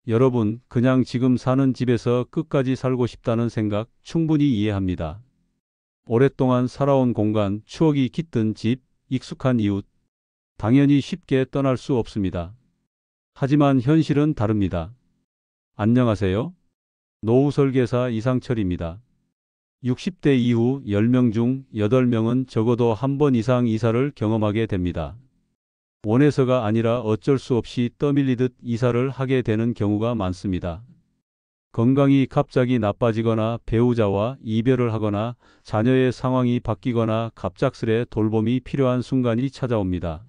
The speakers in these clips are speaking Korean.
여러분, 그냥 지금 사는 집에서 끝까지 살고 싶다는 생각 충분히 이해합니다. 오랫동안 살아온 공간, 추억이 깃든 집, 익숙한 이웃, 당연히 쉽게 떠날 수 없습니다. 하지만 현실은 다릅니다. 안녕하세요. 노후 설계사 이상철입니다. 60대 이후 10명 중 8명은 적어도 한 번 이상 이사를 경험하게 됩니다. 원해서가 아니라 어쩔 수 없이 떠밀리듯 이사를 하게 되는 경우가 많습니다. 건강이 갑자기 나빠지거나 배우자와 이별을 하거나 자녀의 상황이 바뀌거나 갑작스레 돌봄이 필요한 순간이 찾아옵니다.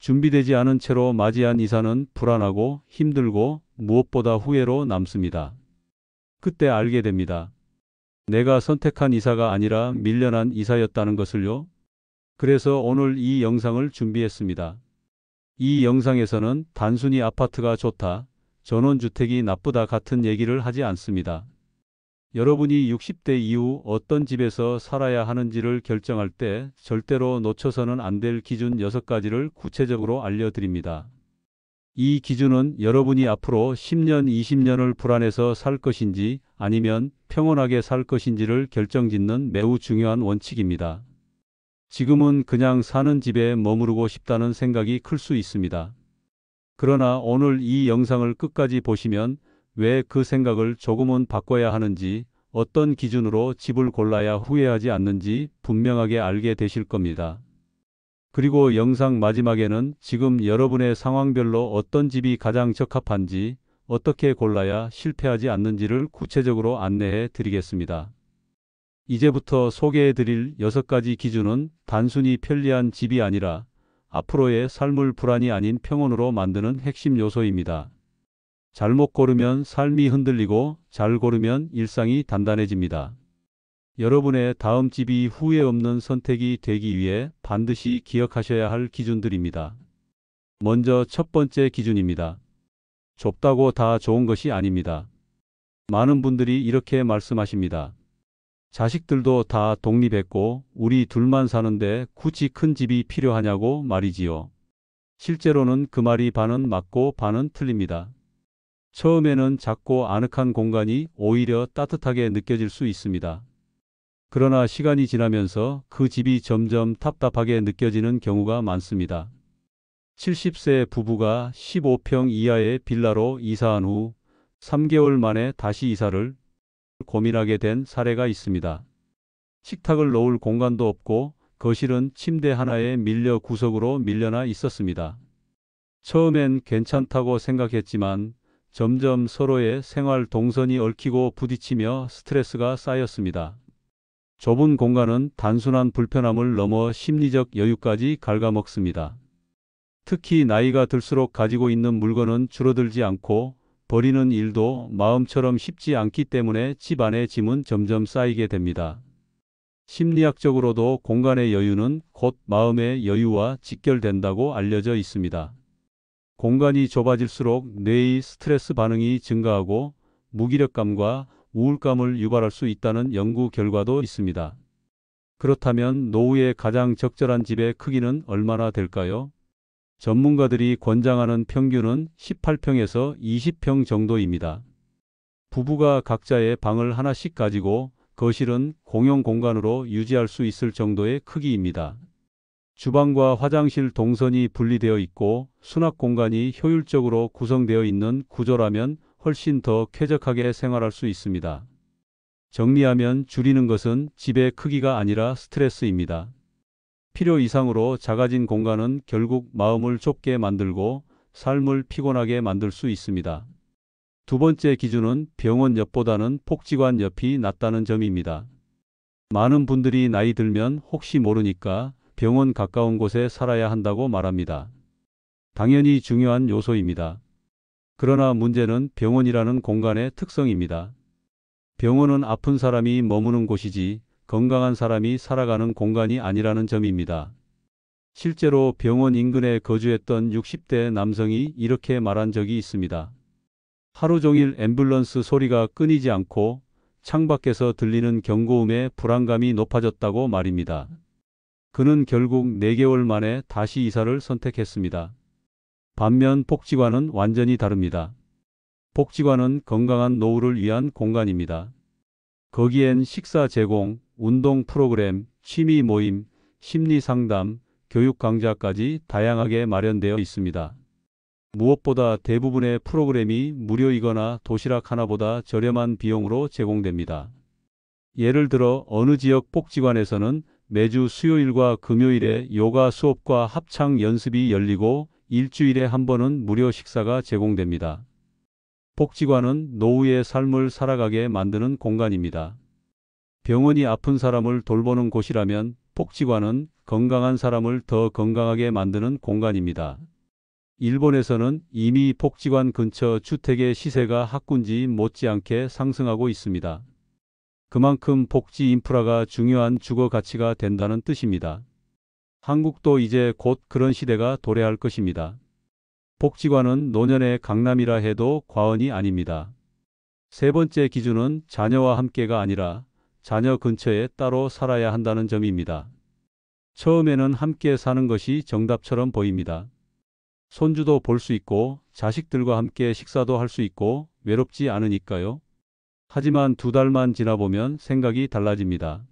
준비되지 않은 채로 맞이한 이사는 불안하고 힘들고 무엇보다 후회로 남습니다. 그때 알게 됩니다. 내가 선택한 이사가 아니라 밀려난 이사였다는 것을요. 그래서 오늘 이 영상을 준비했습니다. 이 영상에서는 단순히 아파트가 좋다, 전원주택이 나쁘다 같은 얘기를 하지 않습니다. 여러분이 60대 이후 어떤 집에서 살아야 하는지를 결정할 때 절대로 놓쳐서는 안 될 기준 6가지를 구체적으로 알려드립니다. 이 기준은 여러분이 앞으로 10년, 20년을 불안해서 살 것인지 아니면 평온하게 살 것인지를 결정짓는 매우 중요한 원칙입니다. 지금은 그냥 사는 집에 머무르고 싶다는 생각이 클 수 있습니다. 그러나 오늘 이 영상을 끝까지 보시면 왜 그 생각을 조금은 바꿔야 하는지, 어떤 기준으로 집을 골라야 후회하지 않는지 분명하게 알게 되실 겁니다. 그리고 영상 마지막에는 지금 여러분의 상황별로 어떤 집이 가장 적합한지, 어떻게 골라야 실패하지 않는지를 구체적으로 안내해 드리겠습니다. 이제부터 소개해 드릴 6가지 기준은 단순히 편리한 집이 아니라 앞으로의 삶을 불안이 아닌 평온으로 만드는 핵심 요소입니다. 잘못 고르면 삶이 흔들리고 잘 고르면 일상이 단단해집니다. 여러분의 다음 집이 후회 없는 선택이 되기 위해 반드시 기억하셔야 할 기준들입니다. 먼저 첫 번째 기준입니다. 좁다고 다 좋은 것이 아닙니다. 많은 분들이 이렇게 말씀하십니다. 자식들도 다 독립했고 우리 둘만 사는데 굳이 큰 집이 필요하냐고 말이지요. 실제로는 그 말이 반은 맞고 반은 틀립니다. 처음에는 작고 아늑한 공간이 오히려 따뜻하게 느껴질 수 있습니다. 그러나 시간이 지나면서 그 집이 점점 답답하게 느껴지는 경우가 많습니다. 70세 부부가 15평 이하의 빌라로 이사한 후 3개월 만에 다시 이사를 고민하게 된 사례가 있습니다. 식탁을 놓을 공간도 없고 거실은 침대 하나에 밀려 구석으로 밀려나 있었습니다. 처음엔 괜찮다고 생각했지만 점점 서로의 생활 동선이 얽히고 부딪히며 스트레스가 쌓였습니다. 좁은 공간은 단순한 불편함을 넘어 심리적 여유까지 갉아먹습니다. 특히 나이가 들수록 가지고 있는 물건은 줄어들지 않고 버리는 일도 마음처럼 쉽지 않기 때문에 집 안의 짐은 점점 쌓이게 됩니다. 심리학적으로도 공간의 여유는 곧 마음의 여유와 직결된다고 알려져 있습니다. 공간이 좁아질수록 뇌의 스트레스 반응이 증가하고 무기력감과 우울감을 유발할 수 있다는 연구 결과도 있습니다. 그렇다면 노후에 가장 적절한 집의 크기는 얼마나 될까요? 전문가들이 권장하는 평균은 18평에서 20평 정도입니다. 부부가 각자의 방을 하나씩 가지고 거실은 공용 공간으로 유지할 수 있을 정도의 크기입니다. 주방과 화장실 동선이 분리되어 있고 수납 공간이 효율적으로 구성되어 있는 구조라면 훨씬 더 쾌적하게 생활할 수 있습니다. 정리하면 줄이는 것은 집의 크기가 아니라 스트레스입니다. 필요 이상으로 작아진 공간은 결국 마음을 좁게 만들고 삶을 피곤하게 만들 수 있습니다. 두 번째 기준은 병원 옆보다는 복지관 옆이 낫다는 점입니다. 많은 분들이 나이 들면 혹시 모르니까 병원 가까운 곳에 살아야 한다고 말합니다. 당연히 중요한 요소입니다. 그러나 문제는 병원이라는 공간의 특성입니다. 병원은 아픈 사람이 머무는 곳이지 건강한 사람이 살아가는 공간이 아니라는 점입니다. 실제로 병원 인근에 거주했던 60대 남성이 이렇게 말한 적이 있습니다. 하루 종일 앰뷸런스 소리가 끊이지 않고 창밖에서 들리는 경고음에 불안감이 높아졌다고 말입니다. 그는 결국 4개월 만에 다시 이사를 선택했습니다. 반면 복지관은 완전히 다릅니다. 복지관은 건강한 노후를 위한 공간입니다. 거기엔 식사 제공, 운동 프로그램, 취미 모임, 심리 상담, 교육 강좌까지 다양하게 마련되어 있습니다. 무엇보다 대부분의 프로그램이 무료이거나 도시락 하나보다 저렴한 비용으로 제공됩니다. 예를 들어 어느 지역 복지관에서는 매주 수요일과 금요일에 요가 수업과 합창 연습이 열리고 일주일에 한 번은 무료 식사가 제공됩니다. 복지관은 노후의 삶을 살아가게 만드는 공간입니다. 병원이 아픈 사람을 돌보는 곳이라면 복지관은 건강한 사람을 더 건강하게 만드는 공간입니다. 일본에서는 이미 복지관 근처 주택의 시세가 학군지 못지않게 상승하고 있습니다. 그만큼 복지 인프라가 중요한 주거 가치가 된다는 뜻입니다. 한국도 이제 곧 그런 시대가 도래할 것입니다. 복지관은 노년의 강남이라 해도 과언이 아닙니다. 세 번째 기준은 자녀와 함께가 아니라 자녀 근처에 따로 살아야 한다는 점입니다. 처음에는 함께 사는 것이 정답처럼 보입니다. 손주도 볼 수 있고 자식들과 함께 식사도 할 수 있고 외롭지 않으니까요. 하지만 2달만 지나보면 생각이 달라집니다.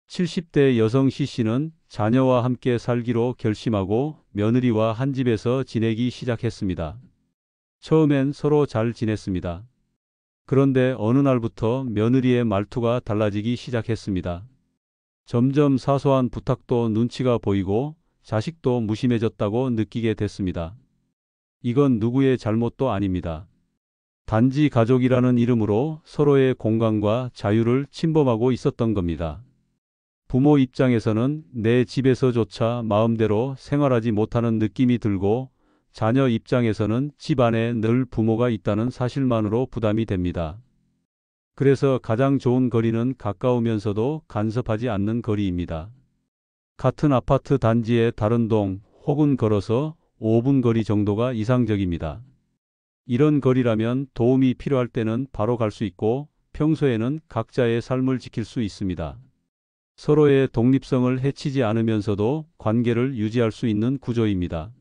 70대 여성 C씨는 자녀와 함께 살기로 결심하고 며느리와 한 집에서 지내기 시작했습니다. 처음엔 서로 잘 지냈습니다. 그런데 어느 날부터 며느리의 말투가 달라지기 시작했습니다. 점점 사소한 부탁도 눈치가 보이고 자식도 무심해졌다고 느끼게 됐습니다. 이건 누구의 잘못도 아닙니다. 단지 가족이라는 이름으로 서로의 공간과 자유를 침범하고 있었던 겁니다. 부모 입장에서는 내 집에서조차 마음대로 생활하지 못하는 느낌이 들고 자녀 입장에서는 집 안에 늘 부모가 있다는 사실만으로 부담이 됩니다. 그래서 가장 좋은 거리는 가까우면서도 간섭하지 않는 거리입니다. 같은 아파트 단지의 다른 동 혹은 걸어서 5분 거리 정도가 이상적입니다. 이런 거리라면 도움이 필요할 때는 바로 갈 수 있고 평소에는 각자의 삶을 지킬 수 있습니다. 서로의 독립성을 해치지 않으면서도 관계를 유지할 수 있는 구조입니다.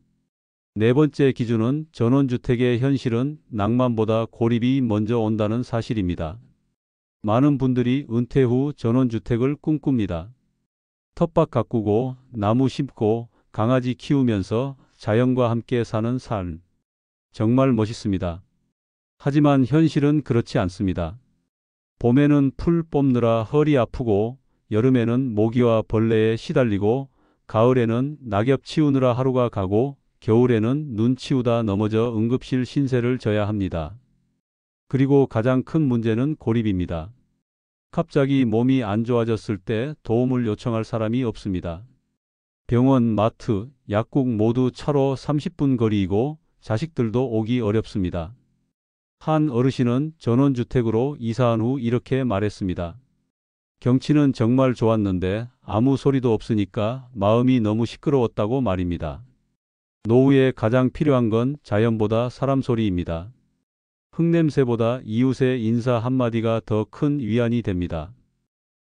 네 번째 기준은 전원주택의 현실은 낭만보다 고립이 먼저 온다는 사실입니다. 많은 분들이 은퇴 후 전원주택을 꿈꿉니다. 텃밭 가꾸고 나무 심고 강아지 키우면서 자연과 함께 사는 삶. 정말 멋있습니다. 하지만 현실은 그렇지 않습니다. 봄에는 풀 뽑느라 허리 아프고 여름에는 모기와 벌레에 시달리고 가을에는 낙엽 치우느라 하루가 가고 겨울에는 눈 치우다 넘어져 응급실 신세를 져야 합니다. 그리고 가장 큰 문제는 고립입니다. 갑자기 몸이 안 좋아졌을 때 도움을 요청할 사람이 없습니다. 병원, 마트, 약국 모두 차로 30분 거리이고 자식들도 오기 어렵습니다. 한 어르신은 전원주택으로 이사한 후 이렇게 말했습니다. 경치는 정말 좋았는데 아무 소리도 없으니까 마음이 너무 시끄러웠다고 말입니다. 노후에 가장 필요한 건 자연보다 사람 소리입니다. 흙냄새보다 이웃의 인사 한마디가 더 큰 위안이 됩니다.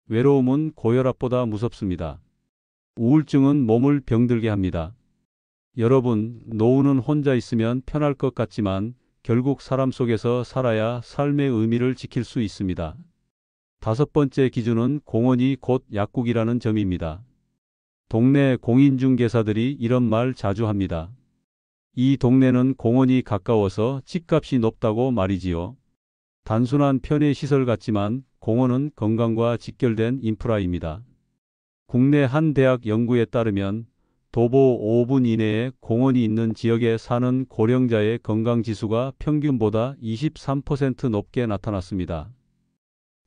외로움은 고혈압보다 무섭습니다. 우울증은 몸을 병들게 합니다. 여러분, 노후는 혼자 있으면 편할 것 같지만 결국 사람 속에서 살아야 삶의 의미를 지킬 수 있습니다. 다섯 번째 기준은 공원이 곧 약국이라는 점입니다. 동네 공인중개사들이 이런 말 자주 합니다. 이 동네는 공원이 가까워서 집값이 높다고 말이지요. 단순한 편의시설 같지만 공원은 건강과 직결된 인프라입니다. 국내 한 대학 연구에 따르면 도보 5분 이내에 공원이 있는 지역에 사는 고령자의 건강지수가 평균보다 23% 높게 나타났습니다.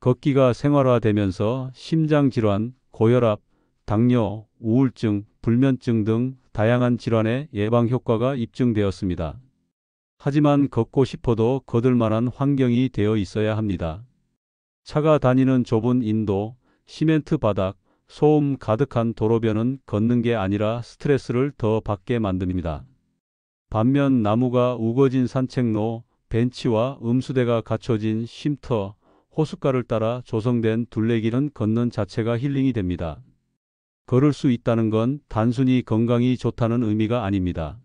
걷기가 생활화되면서 심장질환, 고혈압, 당뇨, 우울증, 불면증 등 다양한 질환의 예방 효과가 입증되었습니다. 하지만 걷고 싶어도 걸을 만한 환경이 되어 있어야 합니다. 차가 다니는 좁은 인도, 시멘트 바닥, 소음 가득한 도로변은 걷는 게 아니라 스트레스를 더 받게 만듭니다. 반면 나무가 우거진 산책로, 벤치와 음수대가 갖춰진 쉼터, 호숫가를 따라 조성된 둘레길은 걷는 자체가 힐링이 됩니다. 걸을 수 있다는 건 단순히 건강이 좋다는 의미가 아닙니다.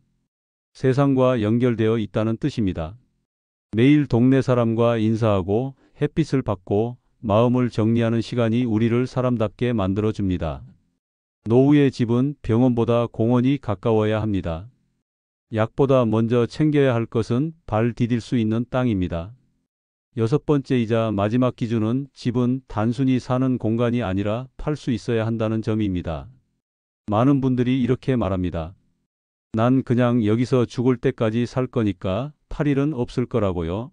세상과 연결되어 있다는 뜻입니다. 매일 동네 사람과 인사하고 햇빛을 받고 마음을 정리하는 시간이 우리를 사람답게 만들어줍니다. 노후의 집은 병원보다 공원이 가까워야 합니다. 약보다 먼저 챙겨야 할 것은 발 디딜 수 있는 땅입니다. 여섯 번째이자 마지막 기준은 집은 단순히 사는 공간이 아니라 팔 수 있어야 한다는 점입니다. 많은 분들이 이렇게 말합니다. 난 그냥 여기서 죽을 때까지 살 거니까 팔 일은 없을 거라고요.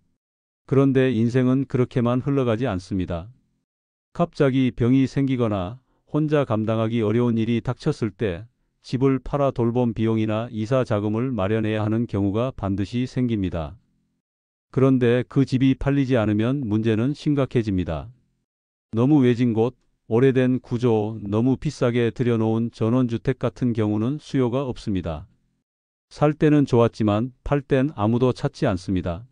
그런데 인생은 그렇게만 흘러가지 않습니다. 갑자기 병이 생기거나 혼자 감당하기 어려운 일이 닥쳤을 때 집을 팔아 돌봄 비용이나 이사 자금을 마련해야 하는 경우가 반드시 생깁니다. 그런데 그 집이 팔리지 않으면 문제는 심각해집니다. 너무 외진 곳, 오래된 구조, 너무 비싸게 들여놓은 전원주택 같은 경우는 수요가 없습니다. 살 때는 좋았지만 팔 땐 아무도 찾지 않습니다.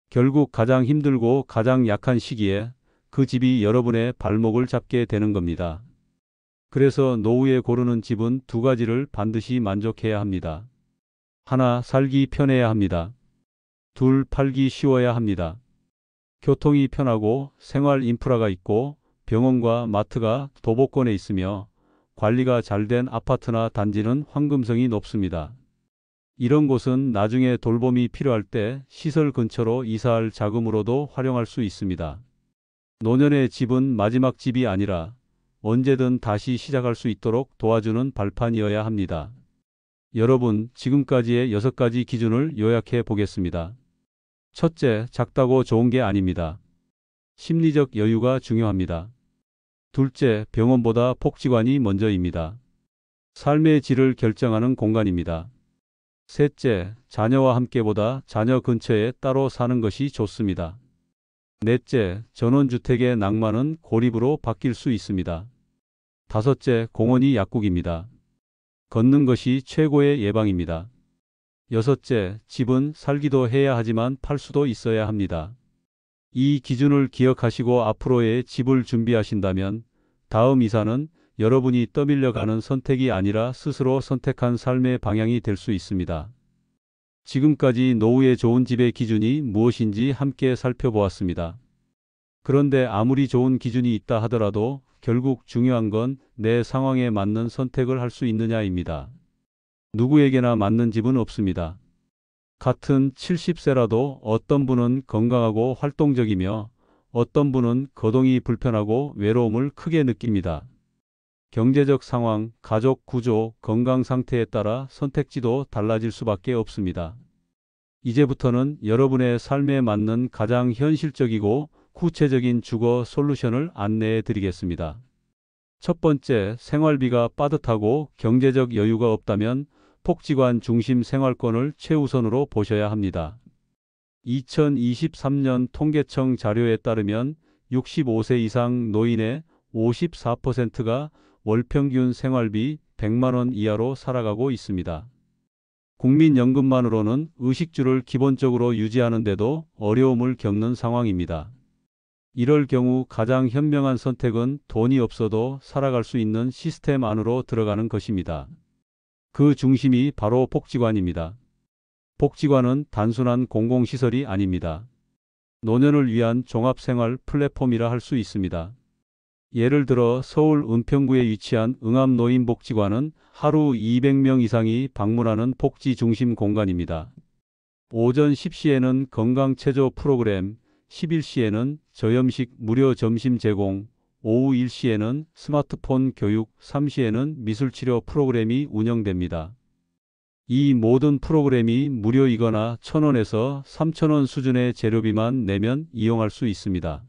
결국 가장 힘들고 가장 약한 시기에 그 집이 여러분의 발목을 잡게 되는 겁니다. 그래서 노후에 고르는 집은 두 가지를 반드시 만족해야 합니다. 하나, 살기 편해야 합니다. 둘, 팔기 쉬워야 합니다. 교통이 편하고 생활 인프라가 있고 병원과 마트가 도보권에 있으며 관리가 잘 된 아파트나 단지는 황금성이 높습니다. 이런 곳은 나중에 돌봄이 필요할 때 시설 근처로 이사할 자금으로도 활용할 수 있습니다. 노년의 집은 마지막 집이 아니라 언제든 다시 시작할 수 있도록 도와주는 발판이어야 합니다. 여러분, 지금까지의 6가지 기준을 요약해 보겠습니다. 첫째, 작다고 좋은 게 아닙니다. 심리적 여유가 중요합니다. 둘째, 병원보다 복지관이 먼저입니다. 삶의 질을 결정하는 공간입니다. 셋째, 자녀와 함께보다 자녀 근처에 따로 사는 것이 좋습니다. 넷째, 전원주택의 낭만은 고립으로 바뀔 수 있습니다. 다섯째, 공원이 약국입니다. 걷는 것이 최고의 예방입니다. 여섯째, 집은 살기도 해야 하지만 팔 수도 있어야 합니다. 이 기준을 기억하시고 앞으로의 집을 준비하신다면 다음 이사는 여러분이 떠밀려 가는 선택이 아니라 스스로 선택한 삶의 방향이 될 수 있습니다. 지금까지 노후에 좋은 집의 기준이 무엇인지 함께 살펴보았습니다. 그런데 아무리 좋은 기준이 있다 하더라도 결국 중요한 건 내 상황에 맞는 선택을 할 수 있느냐입니다. 누구에게나 맞는 집은 없습니다. 같은 70세라도 어떤 분은 건강하고 활동적이며 어떤 분은 거동이 불편하고 외로움을 크게 느낍니다. 경제적 상황, 가족 구조, 건강 상태에 따라 선택지도 달라질 수밖에 없습니다. 이제부터는 여러분의 삶에 맞는 가장 현실적이고 구체적인 주거 솔루션을 안내해 드리겠습니다. 첫 번째, 생활비가 빠듯하고 경제적 여유가 없다면 복지관 중심 생활권을 최우선으로 보셔야 합니다. 2023년 통계청 자료에 따르면 65세 이상 노인의 54%가 월평균 생활비 100만 원 이하로 살아가고 있습니다. 국민연금만으로는 의식주를 기본적으로 유지하는데도 어려움을 겪는 상황입니다. 이럴 경우 가장 현명한 선택은 돈이 없어도 살아갈 수 있는 시스템 안으로 들어가는 것입니다. 그 중심이 바로 복지관입니다. 복지관은 단순한 공공시설이 아닙니다. 노년을 위한 종합생활 플랫폼이라 할 수 있습니다. 예를 들어 서울 은평구에 위치한 응암노인복지관은 하루 200명 이상이 방문하는 복지 중심 공간입니다. 오전 10시에는 건강체조 프로그램, 11시에는 저염식 무료 점심 제공, 오후 1시에는 스마트폰 교육, 3시에는 미술치료 프로그램이 운영됩니다. 이 모든 프로그램이 무료이거나 1,000원에서 3,000원 수준의 재료비만 내면 이용할 수 있습니다.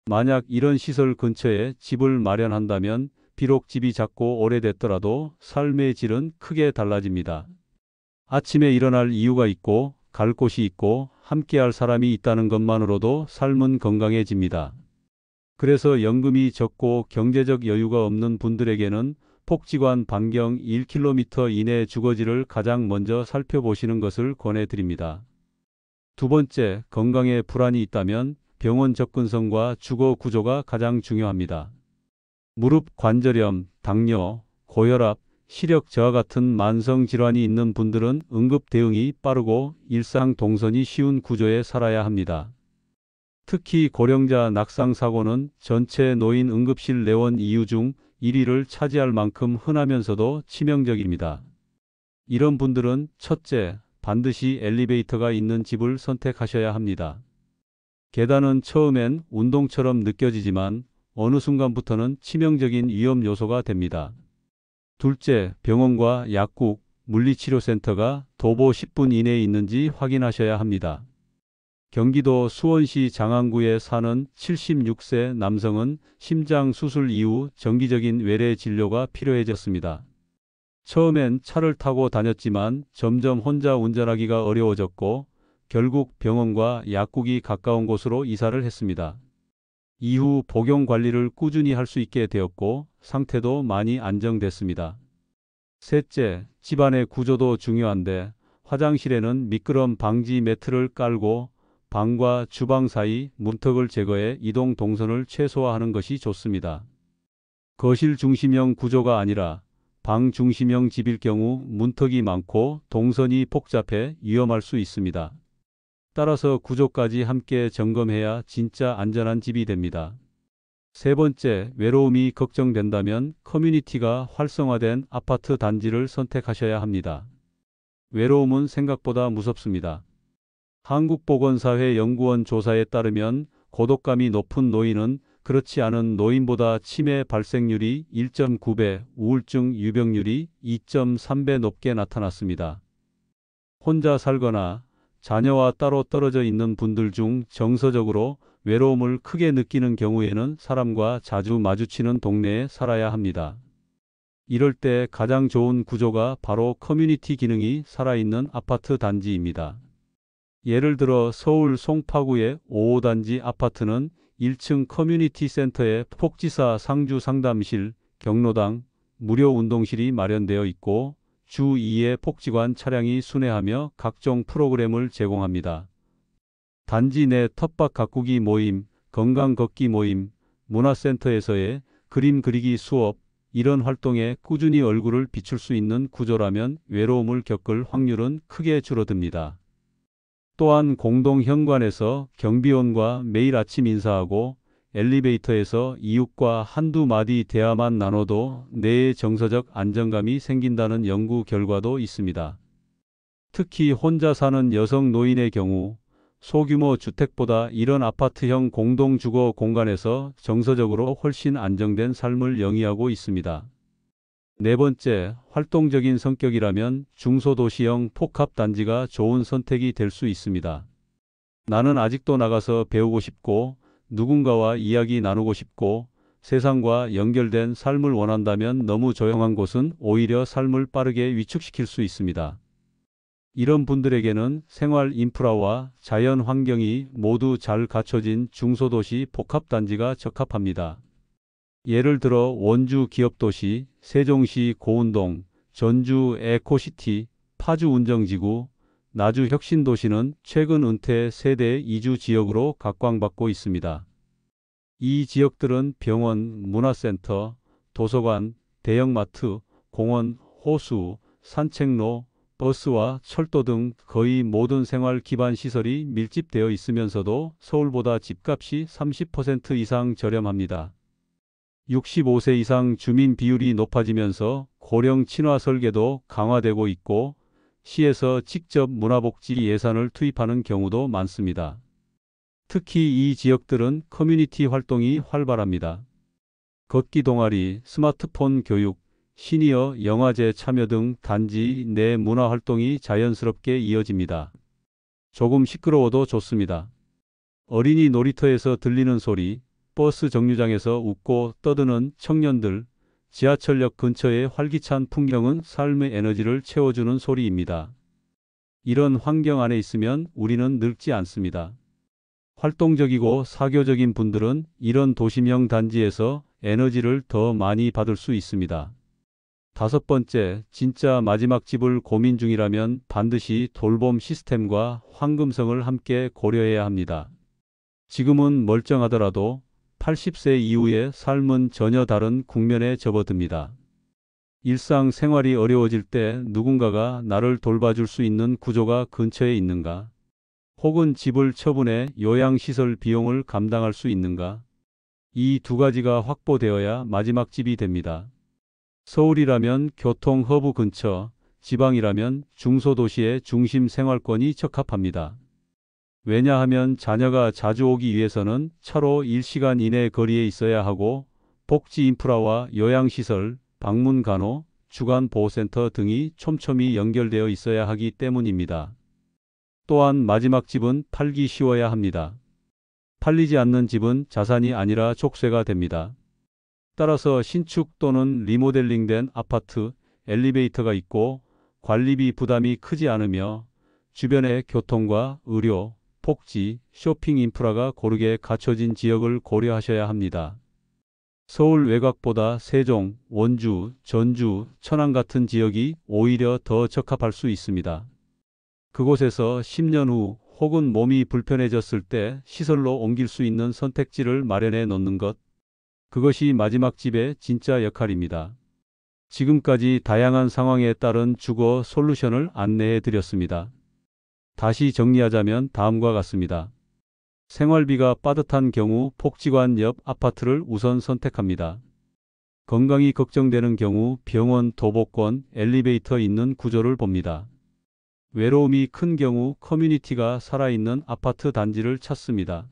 만약 이런 시설 근처에 집을 마련한다면 비록 집이 작고 오래됐더라도 삶의 질은 크게 달라집니다. 아침에 일어날 이유가 있고 갈 곳이 있고 함께할 사람이 있다는 것만으로도 삶은 건강해집니다. 그래서 연금이 적고 경제적 여유가 없는 분들에게는 복지관 반경 1km 이내 주거지를 가장 먼저 살펴보시는 것을 권해드립니다. 두 번째, 건강에 불안이 있다면 병원 접근성과 주거 구조가 가장 중요합니다. 무릎 관절염, 당뇨, 고혈압, 시력 저하 같은 만성 질환이 있는 분들은 응급 대응이 빠르고 일상 동선이 쉬운 구조에 살아야 합니다. 특히 고령자 낙상 사고는 전체 노인 응급실 내원 이유 중 1위를 차지할 만큼 흔하면서도 치명적입니다. 이런 분들은 첫째, 반드시 엘리베이터가 있는 집을 선택하셔야 합니다. 계단은 처음엔 운동처럼 느껴지지만 어느 순간부터는 치명적인 위험 요소가 됩니다. 둘째, 병원과 약국, 물리치료센터가 도보 10분 이내에 있는지 확인하셔야 합니다. 경기도 수원시 장안구에 사는 76세 남성은 심장 수술 이후 정기적인 외래 진료가 필요해졌습니다. 처음엔 차를 타고 다녔지만 점점 혼자 운전하기가 어려워졌고 결국 병원과 약국이 가까운 곳으로 이사를 했습니다. 이후 복용 관리를 꾸준히 할 수 있게 되었고 상태도 많이 안정됐습니다. 셋째, 집안의 구조도 중요한데 화장실에는 미끄럼 방지 매트를 깔고 방과 주방 사이 문턱을 제거해 이동 동선을 최소화하는 것이 좋습니다. 거실 중심형 구조가 아니라 방 중심형 집일 경우 문턱이 많고 동선이 복잡해 위험할 수 있습니다. 따라서 구조까지 함께 점검해야 진짜 안전한 집이 됩니다. 세 번째, 외로움이 걱정된다면 커뮤니티가 활성화된 아파트 단지를 선택하셔야 합니다. 외로움은 생각보다 무섭습니다. 한국보건사회연구원 조사에 따르면 고독감이 높은 노인은 그렇지 않은 노인보다 치매 발생률이 1.9배, 우울증 유병률이 2.3배 높게 나타났습니다. 혼자 살거나 자녀와 따로 떨어져 있는 분들 중 정서적으로 외로움을 크게 느끼는 경우에는 사람과 자주 마주치는 동네에 살아야 합니다. 이럴 때 가장 좋은 구조가 바로 커뮤니티 기능이 살아있는 아파트 단지입니다. 예를 들어 서울 송파구의 5호단지 아파트는 1층 커뮤니티 센터에 폭지사 상주 상담실, 경로당, 무료 운동실이 마련되어 있고 주 2회 복지관 차량이 순회하며 각종 프로그램을 제공합니다. 단지 내 텃밭 가꾸기 모임, 건강 걷기 모임, 문화센터에서의 그림 그리기 수업, 이런 활동에 꾸준히 얼굴을 비출 수 있는 구조라면 외로움을 겪을 확률은 크게 줄어듭니다. 또한 공동 현관에서 경비원과 매일 아침 인사하고 엘리베이터에서 이웃과 한두 마디 대화만 나눠도 내의 정서적 안정감이 생긴다는 연구 결과도 있습니다. 특히 혼자 사는 여성 노인의 경우 소규모 주택보다 이런 아파트형 공동주거 공간에서 정서적으로 훨씬 안정된 삶을 영위하고 있습니다. 네 번째, 활동적인 성격이라면 중소도시형 복합단지가 좋은 선택이 될 수 있습니다. 나는 아직도 나가서 배우고 싶고 누군가와 이야기 나누고 싶고 세상과 연결된 삶을 원한다면 너무 조용한 곳은 오히려 삶을 빠르게 위축시킬 수 있습니다. 이런 분들에게는 생활 인프라와 자연 환경이 모두 잘 갖춰진 중소도시 복합단지가 적합합니다. 예를 들어 원주 기업도시, 세종시 고운동, 전주 에코시티, 파주 운정지구, 나주 혁신도시는 최근 은퇴 세대 이주 지역으로 각광받고 있습니다. 이 지역들은 병원, 문화센터, 도서관, 대형마트, 공원, 호수, 산책로, 버스와 철도 등 거의 모든 생활 기반 시설이 밀집되어 있으면서도 서울보다 집값이 30% 이상 저렴합니다. 65세 이상 주민 비율이 높아지면서 고령 친화 설계도 강화되고 있고 시에서 직접 문화복지 예산을 투입하는 경우도 많습니다. 특히 이 지역들은 커뮤니티 활동이 활발합니다. 걷기 동아리, 스마트폰 교육, 시니어 영화제 참여 등 단지 내 문화 활동이 자연스럽게 이어집니다. 조금 시끄러워도 좋습니다. 어린이 놀이터에서 들리는 소리, 버스 정류장에서 웃고 떠드는 청년들, 지하철역 근처의 활기찬 풍경은 삶의 에너지를 채워주는 소리입니다. 이런 환경 안에 있으면 우리는 늙지 않습니다. 활동적이고 사교적인 분들은 이런 도심형 단지에서 에너지를 더 많이 받을 수 있습니다. 다섯 번째, 진짜 마지막 집을 고민 중이라면 반드시 돌봄 시스템과 황금성을 함께 고려해야 합니다. 지금은 멀쩡하더라도 80세 이후의 삶은 전혀 다른 국면에 접어듭니다. 일상 생활이 어려워질 때 누군가가 나를 돌봐줄 수 있는 구조가 근처에 있는가? 혹은 집을 처분해 요양시설 비용을 감당할 수 있는가? 이 두 가지가 확보되어야 마지막 집이 됩니다. 서울이라면 교통 허브 근처, 지방이라면 중소도시의 중심 생활권이 적합합니다. 왜냐하면 자녀가 자주 오기 위해서는 차로 1시간 이내 거리에 있어야 하고 복지 인프라와 요양시설, 방문간호, 주간보호센터 등이 촘촘히 연결되어 있어야 하기 때문입니다. 또한 마지막 집은 팔기 쉬워야 합니다. 팔리지 않는 집은 자산이 아니라 족쇄가 됩니다. 따라서 신축 또는 리모델링된 아파트, 엘리베이터가 있고 관리비 부담이 크지 않으며 주변에 교통과 의료, 복지, 쇼핑 인프라가 고르게 갖춰진 지역을 고려하셔야 합니다. 서울 외곽보다 세종, 원주, 전주, 천안 같은 지역이 오히려 더 적합할 수 있습니다. 그곳에서 10년 후 혹은 몸이 불편해졌을 때 시설로 옮길 수 있는 선택지를 마련해 놓는 것. 그것이 마지막 집의 진짜 역할입니다. 지금까지 다양한 상황에 따른 주거 솔루션을 안내해 드렸습니다. 다시 정리하자면 다음과 같습니다. 생활비가 빠듯한 경우 복지관 옆 아파트를 우선 선택합니다. 건강이 걱정되는 경우 병원, 도보권, 엘리베이터 있는 구조를 봅니다. 외로움이 큰 경우 커뮤니티가 살아있는 아파트 단지를 찾습니다.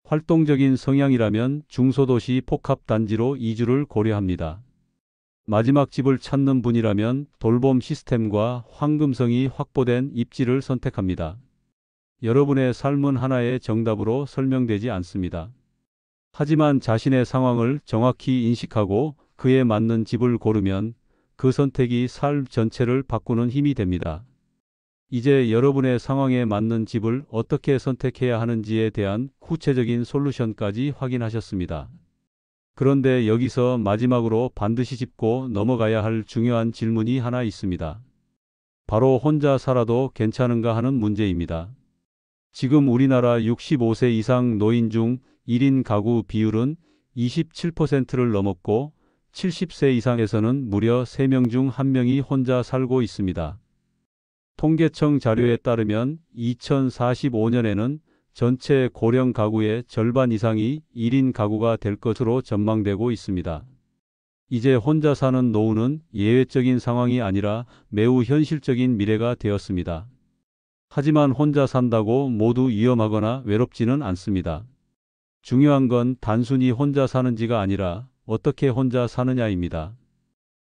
활동적인 성향이라면 중소도시 복합단지로 이주를 고려합니다. 마지막 집을 찾는 분이라면 돌봄 시스템과 황금성이 확보된 입지를 선택합니다. 여러분의 삶은 하나의 정답으로 설명되지 않습니다. 하지만 자신의 상황을 정확히 인식하고 그에 맞는 집을 고르면 그 선택이 삶 전체를 바꾸는 힘이 됩니다. 이제 여러분의 상황에 맞는 집을 어떻게 선택해야 하는지에 대한 구체적인 솔루션까지 확인하셨습니다. 그런데 여기서 마지막으로 반드시 짚고 넘어가야 할 중요한 질문이 하나 있습니다. 바로 혼자 살아도 괜찮은가 하는 문제입니다. 지금 우리나라 65세 이상 노인 중 1인 가구 비율은 27%를 넘었고 70세 이상에서는 무려 3명 중 1명이 혼자 살고 있습니다. 통계청 자료에 따르면 2045년에는 전체 고령 가구의 절반 이상이 1인 가구가 될 것으로 전망되고 있습니다. 이제 혼자 사는 노후는 예외적인 상황이 아니라 매우 현실적인 미래가 되었습니다. 하지만 혼자 산다고 모두 위험하거나 외롭지는 않습니다. 중요한 건 단순히 혼자 사는지가 아니라 어떻게 혼자 사느냐입니다.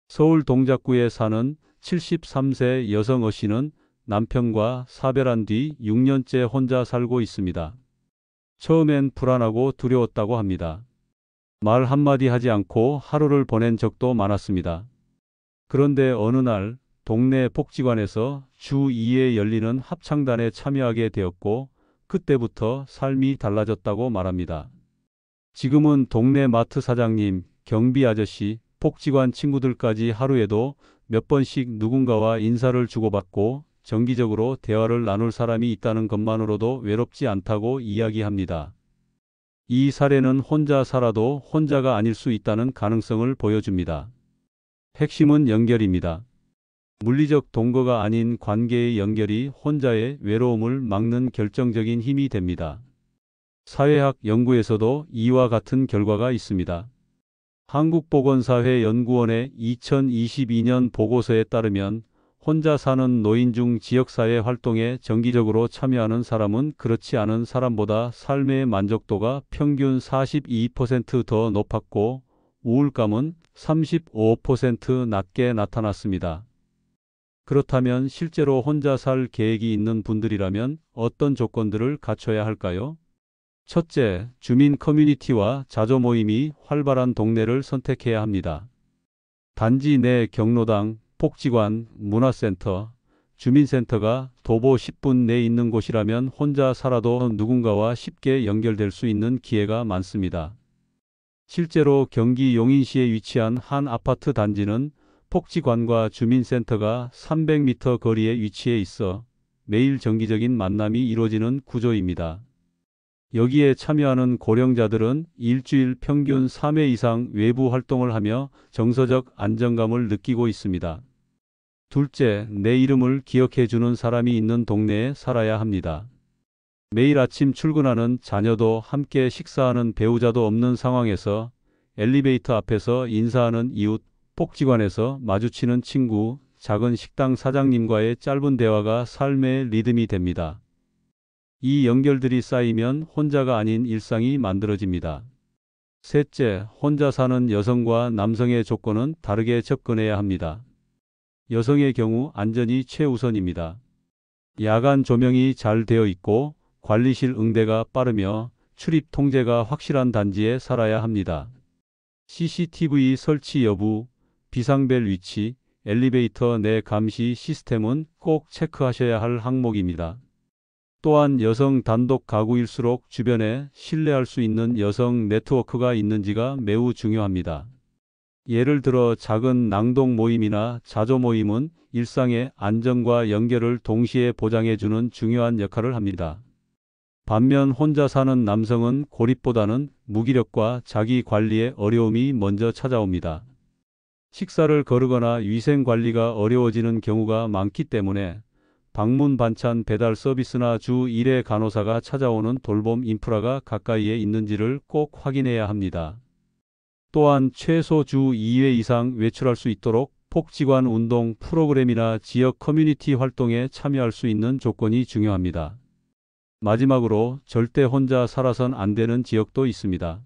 서울 동작구에 사는 73세 여성 어씨는 남편과 사별한 뒤 6년째 혼자 살고 있습니다. 처음엔 불안하고 두려웠다고 합니다. 말 한마디 하지 않고 하루를 보낸 적도 많았습니다. 그런데 어느 날 동네 복지관에서 주 2회 열리는 합창단에 참여하게 되었고 그때부터 삶이 달라졌다고 말합니다. 지금은 동네 마트 사장님, 경비 아저씨, 복지관 친구들까지 하루에도 몇 번씩 누군가와 인사를 주고받고 정기적으로 대화를 나눌 사람이 있다는 것만으로도 외롭지 않다고 이야기합니다. 이 사례는 혼자 살아도 혼자가 아닐 수 있다는 가능성을 보여줍니다. 핵심은 연결입니다. 물리적 동거가 아닌 관계의 연결이 혼자의 외로움을 막는 결정적인 힘이 됩니다. 사회학 연구에서도 이와 같은 결과가 있습니다. 한국보건사회연구원의 2022년 보고서에 따르면 혼자 사는 노인 중 지역사회 활동에 정기적으로 참여하는 사람은 그렇지 않은 사람보다 삶의 만족도가 평균 42% 더 높았고 우울감은 35% 낮게 나타났습니다. 그렇다면 실제로 혼자 살 계획이 있는 분들이라면 어떤 조건들을 갖춰야 할까요? 첫째, 주민 커뮤니티와 자조 모임이 활발한 동네를 선택해야 합니다. 단지 내 경로당, 복지관, 문화센터, 주민센터가 도보 10분 내에 있는 곳이라면 혼자 살아도 누군가와 쉽게 연결될 수 있는 기회가 많습니다. 실제로 경기 용인시에 위치한 한 아파트 단지는 복지관과 주민센터가 300m 거리에 위치해 있어 매일 정기적인 만남이 이루어지는 구조입니다. 여기에 참여하는 고령자들은 일주일 평균 3회 이상 외부 활동을 하며 정서적 안정감을 느끼고 있습니다. 둘째, 내 이름을 기억해 주는 사람이 있는 동네에 살아야 합니다. 매일 아침 출근하는 자녀도 함께 식사하는 배우자도 없는 상황에서 엘리베이터 앞에서 인사하는 이웃, 복지관에서 마주치는 친구, 작은 식당 사장님과의 짧은 대화가 삶의 리듬이 됩니다. 이 연결들이 쌓이면 혼자가 아닌 일상이 만들어집니다. 셋째, 혼자 사는 여성과 남성의 조건은 다르게 접근해야 합니다. 여성의 경우 안전이 최우선입니다. 야간 조명이 잘 되어 있고 관리실 응대가 빠르며 출입 통제가 확실한 단지에 살아야 합니다. CCTV 설치 여부, 비상벨 위치, 엘리베이터 내 감시 시스템은 꼭 체크하셔야 할 항목입니다. 또한 여성 단독 가구일수록 주변에 신뢰할 수 있는 여성 네트워크가 있는지가 매우 중요합니다. 예를 들어 작은 낭독 모임이나 자조 모임은 일상의 안정과 연결을 동시에 보장해주는 중요한 역할을 합니다. 반면 혼자 사는 남성은 고립보다는 무기력과 자기 관리에 어려움이 먼저 찾아옵니다. 식사를 거르거나 위생 관리가 어려워지는 경우가 많기 때문에 방문 반찬 배달 서비스나 주 1회 간호사가 찾아오는 돌봄 인프라가 가까이에 있는지를 꼭 확인해야 합니다. 또한 최소 주 2회 이상 외출할 수 있도록 복지관 운동 프로그램이나 지역 커뮤니티 활동에 참여할 수 있는 조건이 중요합니다. 마지막으로 절대 혼자 살아선 안 되는 지역도 있습니다.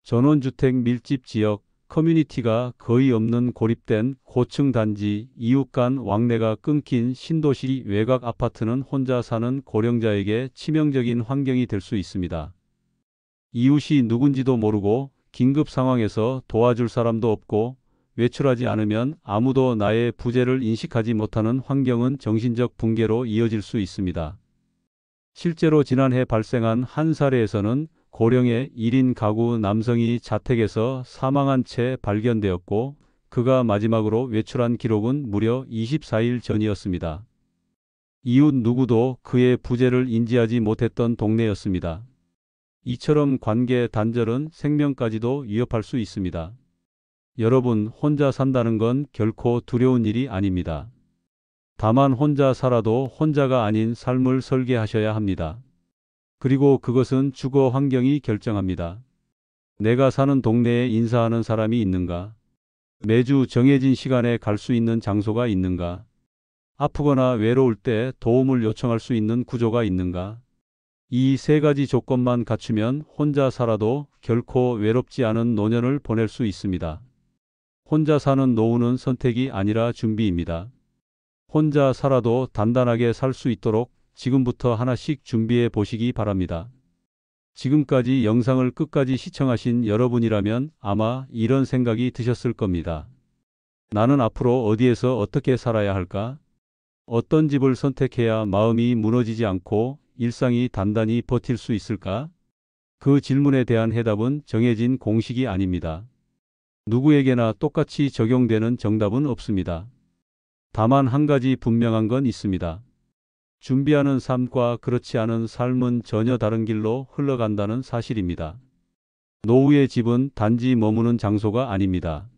전원주택 밀집 지역, 커뮤니티가 거의 없는 고립된 고층 단지, 이웃 간 왕래가 끊긴 신도시 외곽 아파트는 혼자 사는 고령자에게 치명적인 환경이 될 수 있습니다. 이웃이 누군지도 모르고 긴급 상황에서 도와줄 사람도 없고 외출하지 않으면 아무도 나의 부재를 인식하지 못하는 환경은 정신적 붕괴로 이어질 수 있습니다. 실제로 지난해 발생한 한 사례에서는 고령의 1인 가구 남성이 자택에서 사망한 채 발견되었고 그가 마지막으로 외출한 기록은 무려 24일 전이었습니다. 이웃 누구도 그의 부재를 인지하지 못했던 동네였습니다. 이처럼 관계 단절은 생명까지도 위협할 수 있습니다. 여러분, 혼자 산다는 건 결코 두려운 일이 아닙니다. 다만 혼자 살아도 혼자가 아닌 삶을 설계하셔야 합니다. 그리고 그것은 주거 환경이 결정합니다. 내가 사는 동네에 인사하는 사람이 있는가? 매주 정해진 시간에 갈 수 있는 장소가 있는가? 아프거나 외로울 때 도움을 요청할 수 있는 구조가 있는가? 이 세 가지 조건만 갖추면 혼자 살아도 결코 외롭지 않은 노년을 보낼 수 있습니다. 혼자 사는 노후는 선택이 아니라 준비입니다. 혼자 살아도 단단하게 살 수 있도록 지금부터 하나씩 준비해 보시기 바랍니다. 지금까지 영상을 끝까지 시청하신 여러분이라면 아마 이런 생각이 드셨을 겁니다. 나는 앞으로 어디에서 어떻게 살아야 할까? 어떤 집을 선택해야 마음이 무너지지 않고 일상이 단단히 버틸 수 있을까? 그 질문에 대한 해답은 정해진 공식이 아닙니다. 누구에게나 똑같이 적용되는 정답은 없습니다. 다만 한 가지 분명한 건 있습니다. 준비하는 삶과 그렇지 않은 삶은 전혀 다른 길로 흘러간다는 사실입니다. 노후의 집은 단지 머무는 장소가 아닙니다.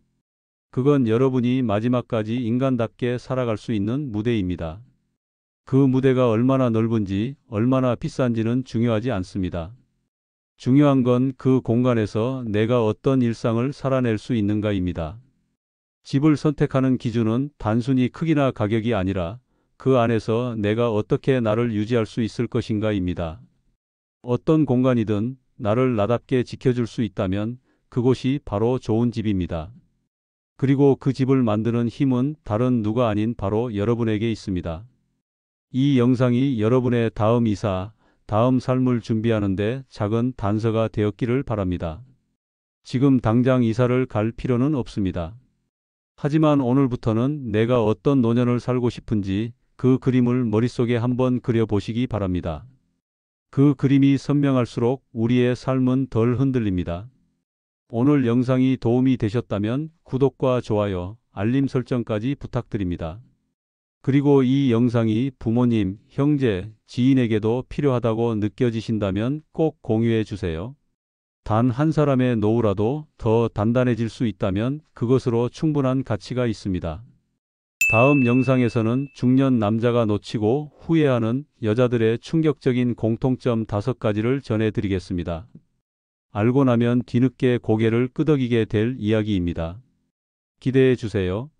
그건 여러분이 마지막까지 인간답게 살아갈 수 있는 무대입니다. 그 무대가 얼마나 넓은지, 얼마나 비싼지는 중요하지 않습니다. 중요한 건 그 공간에서 내가 어떤 일상을 살아낼 수 있는가입니다. 집을 선택하는 기준은 단순히 크기나 가격이 아니라 그 안에서 내가 어떻게 나를 유지할 수 있을 것인가입니다. 어떤 공간이든 나를 나답게 지켜줄 수 있다면 그곳이 바로 좋은 집입니다. 그리고 그 집을 만드는 힘은 다른 누가 아닌 바로 여러분에게 있습니다. 이 영상이 여러분의 다음 이사, 다음 삶을 준비하는데 작은 단서가 되었기를 바랍니다. 지금 당장 이사를 갈 필요는 없습니다. 하지만 오늘부터는 내가 어떤 노년을 살고 싶은지 그 그림을 머릿속에 한번 그려보시기 바랍니다. 그 그림이 선명할수록 우리의 삶은 덜 흔들립니다. 오늘 영상이 도움이 되셨다면 구독과 좋아요, 알림 설정까지 부탁드립니다. 그리고 이 영상이 부모님, 형제, 지인에게도 필요하다고 느껴지신다면 꼭 공유해 주세요. 단 한 사람의 노후라도 더 단단해질 수 있다면 그것으로 충분한 가치가 있습니다. 다음 영상에서는 중년 남자가 놓치고 후회하는 여자들의 충격적인 공통점 5가지를 전해드리겠습니다. 알고 나면 뒤늦게 고개를 끄덕이게 될 이야기입니다. 기대해 주세요.